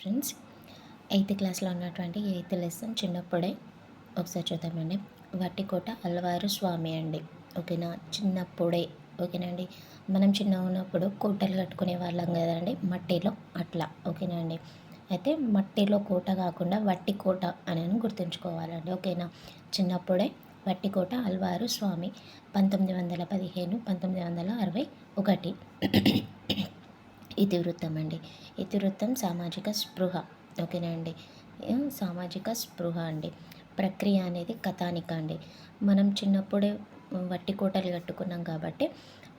Friends, eighth క్లాస్లో ఉన్నటువంటి eighth lesson చిన్నప్పుడే ఒకసారి చూద్దామండి. వట్టికోట అల్వారు స్వామి అండి. ఓకేనా, చిన్నప్పుడే. ఓకేనండి, మనం చిన్నగా ఉన్నప్పుడు కోటలు కట్టుకునే వాళ్ళం కదండి, మట్టిలో అట్లా. ఓకేనా అండి, అయితే మట్టిలో కోట కాకుండా వట్టి కోట అని గుర్తుంచుకోవాలండి. ఓకేనా, చిన్నప్పుడే వట్టికోట అల్వారు స్వామి 1915 1961 ఇతివృత్తం అండి. ఇతివృత్తం సామాజిక స్పృహ. ఓకేనా అండి, సామాజిక స్పృహ అండి. ప్రక్రియ అనేది కథానిక అండి. మనం చిన్నప్పుడే వట్టి కోటలు కట్టుకున్నాం కాబట్టి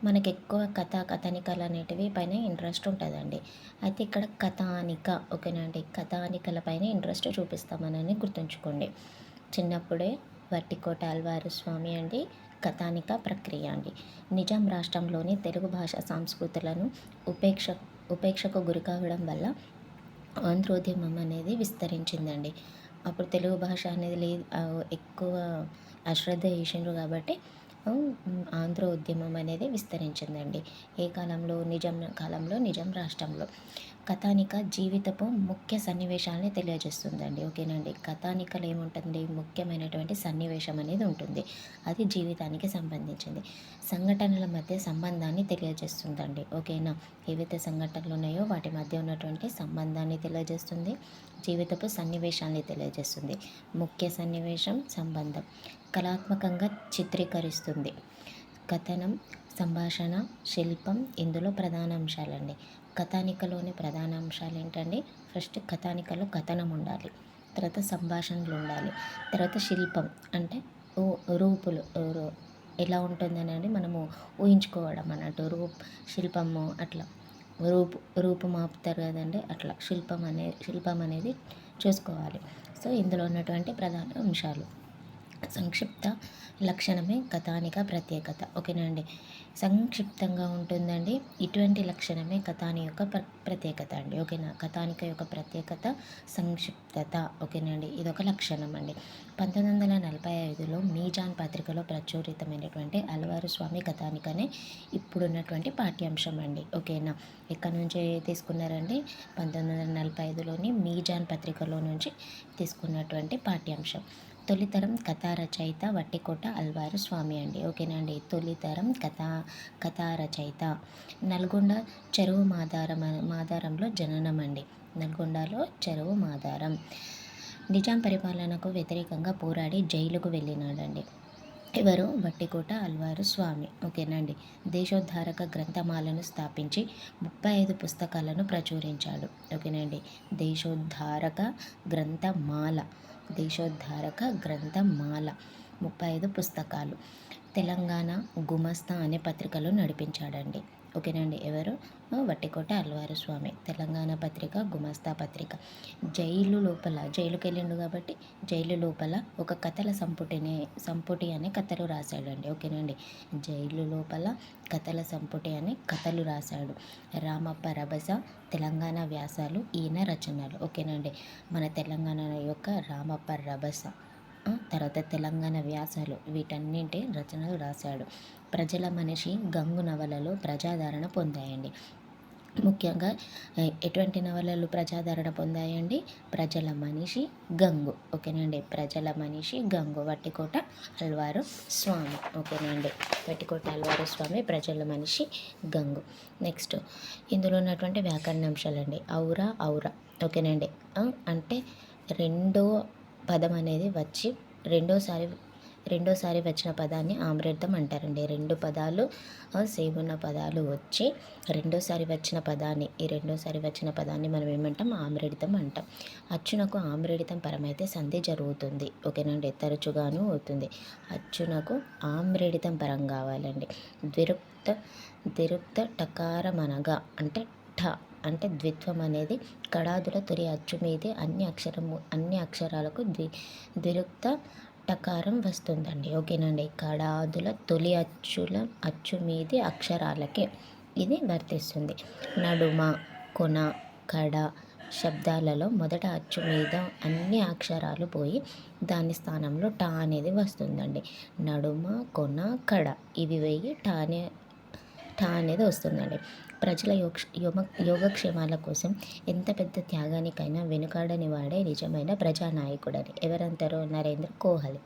మనకి ఎక్కువ కథానికలు అనేటివి పైన ఇంట్రెస్ట్ ఉంటుందండి. అయితే ఇక్కడ కథానిక. ఓకేనా అండి, కథానికల పైన ఇంట్రెస్ట్ చూపిస్తామని గుర్తుంచుకోండి. చిన్నప్పుడే వట్టికోట అల్వారు స్వామి అండి. కథానిక ప్రక్రియ అండి. నిజాం రాష్ట్రంలోని తెలుగు భాష సంస్కృతులను ఉపేక్షకు గురి కావడం వల్ల ఆంధ్రోద్యమం అనేది విస్తరించిందండి. అప్పుడు తెలుగు భాష అనేది లేదు, ఎక్కువ అశ్రద్ధ చేసిండ్రు కాబట్టి ఆంధ్ర ఉద్యమం అనేది విస్తరించిందండి. ఏ కాలంలో? నిజాం రాష్ట్రంలో. కథానిక జీవితపు ముఖ్య సన్నివేశాలని తెలియజేస్తుందండి. ఓకేనండి, కథానికలో ఏముంటుంది? ముఖ్యమైనటువంటి సన్నివేశం అనేది ఉంటుంది. అది జీవితానికి సంబంధించింది. సంఘటనల మధ్య సంబంధాన్ని తెలియజేస్తుందండి. ఓకేనా, ఏవైతే సంఘటనలు ఉన్నాయో వాటి మధ్య ఉన్నటువంటి సంబంధాన్ని తెలియజేస్తుంది. జీవితపు సన్నివేశాన్ని తెలియజేస్తుంది. ముఖ్య సన్నివేశం, సంబంధం కళాత్మకంగా చిత్రీకరిస్తుంది. కథనం, సంభాషణ, శిల్పం ఇందులో ప్రధాన అంశాలండి. కథానికలోని ప్రధాన అంశాలు ఏంటండి? ఫస్ట్ కథానికలో కథనం ఉండాలి, తర్వాత సంభాషణలు ఉండాలి, తర్వాత శిల్పం అంటే రూపులు ఎలా ఉంటుందనండి మనము ఊహించుకోవడం అన్నట్టు. శిల్పము అట్లా రూపు మాపుతారు కదండి, అట్లా శిల్పం అనేది చూసుకోవాలి. సో ఇందులో ఉన్నటువంటి ప్రధాన అంశాలు. సంక్షిప్త లక్షణమే కథానిక ప్రత్యేకత. ఓకేనా అండి, సంక్షిప్తంగా ఉంటుందండి. ఇటువంటి లక్షణమే కథాని యొక్క ప్రత్యేకత అండి. ఓకేనా, కథానిక యొక్క ప్రత్యేకత సంక్షిప్తత. ఓకేనండి, ఇదొక లక్షణం అండి. 1945లో మీజాన్ పత్రికలో ప్రచురితమైనటువంటి అల్వారు స్వామి కథానికనే ఇప్పుడున్నటువంటి పాఠ్యాంశం అండి. ఓకేనా, ఎక్కడి నుంచి తీసుకున్నారండి? 1945లోని మీజాన్ పత్రికలో నుంచి తీసుకున్నటువంటి పాఠ్యాంశం. తొలితరం కథా రచయిత వట్టికోట అల్వారు స్వామి అండి. ఓకేనా అండి, తొలితరం కథా రచయిత. నల్గొండ చెరువు మాదారంలో జననం అండి. నల్గొండలో చెరువు మాదారం. నిజాం పరిపాలనకు వ్యతిరేకంగా పోరాడి జైలుకు వెళ్ళినాడండి. ఎవరు? వట్టికోట అల్వారు స్వామి. ఓకేనండి, దేశోద్ధారక గ్రంథమాలను స్థాపించి 35 పుస్తకాలను ప్రచురించాడు. ఓకేనండి, దేశోద్ధారక గ్రంథమాల 35 పుస్తకాలు. తెలంగాణ గుమస్తా అనే పత్రికలో నడిపించాడండి. ఓకేనండి, ఎవరు? వట్టికోట అల్వారు స్వామి. తెలంగాణ పత్రిక, గుమస్తా పత్రిక. జైలుకి వెళ్ళిండు కాబట్టి జైలు లోపల ఒక కథల సంపుటి అనే కథలు రాశాడండి. ఓకేనండి, జైలు లోపల కథల సంపుటి అనే కథలు రాశాడు. రామప్ప రభస, తెలంగాణ వ్యాసాలు ఈయన రచనలు. ఓకేనండి, మన తెలంగాణ యొక్క రామప్ప రభస, తర్వాత తెలంగాణ వ్యాసాలు, వీటన్నింటి రచనలు రాశాడు. ప్రజల మనిషి, గంగు నవలలు ప్రజాదరణ పొందాయండి. ముఖ్యంగా ఎటువంటి నవలలు ప్రజాదరణ పొందాయండి? ప్రజల మనిషి, గంగు. ఓకేనండి, ప్రజల మనిషి, గంగు. వట్టికోట అల్వారు స్వామి. ఓకేనండి, వట్టికోట అల్వారు స్వామి, ప్రజల మనిషి, గంగు. నెక్స్ట్ ఇందులో ఉన్నటువంటి వ్యాకరణ అంశాలండి. ఔరా ఔరా. ఓకేనండి, అంటే రెండో పదం అనేది వచ్చి రెండోసారి వచ్చిన పదాన్ని ఆమ్రేడ్తం అంటారండి. రెండు పదాలు సేమ్ ఉన్న పదాలు వచ్చి రెండోసారి వచ్చిన పదాన్ని మనం ఏమంటాం? ఆమ్రేడితం అంటాం. అచ్చునకు ఆమ్రేడితం పరమైతే సంధి జరుగుతుంది. ఓకేనండి, తరచుగాను అవుతుంది. అచ్చునకు ఆమ్రేడితం పరం కావాలండి. ద్విరుక్త టకారమనగా అంటే అంటే ద్విత్వం అనేది కడాదుల తొలి అచ్చు మీదే అన్ని అక్షరాలకు ద్విరుక్త టకారం వస్తుందండి. ఓకేనండి, కడాదుల తొలి అచ్చు మీది అక్షరాలకే ఇది వర్తిస్తుంది. నడుమ, కొన, కడ శబ్దాలలో మొదట అచ్చు మీద అన్ని అక్షరాలు పోయి దాని స్థానంలో టా అనేది వస్తుందండి. నడుమ, కొన, కడ ఇవి పోయి టా అనేది వస్తుందండి. ప్రజల యోగక్షేమాల కోసం ఎంత పెద్ద త్యాగానికైనా వెనుకాడని వాడే నిజమైన ప్రజానాయకుడని. ఎవరంటారు? నరేంద్ర కోహలి.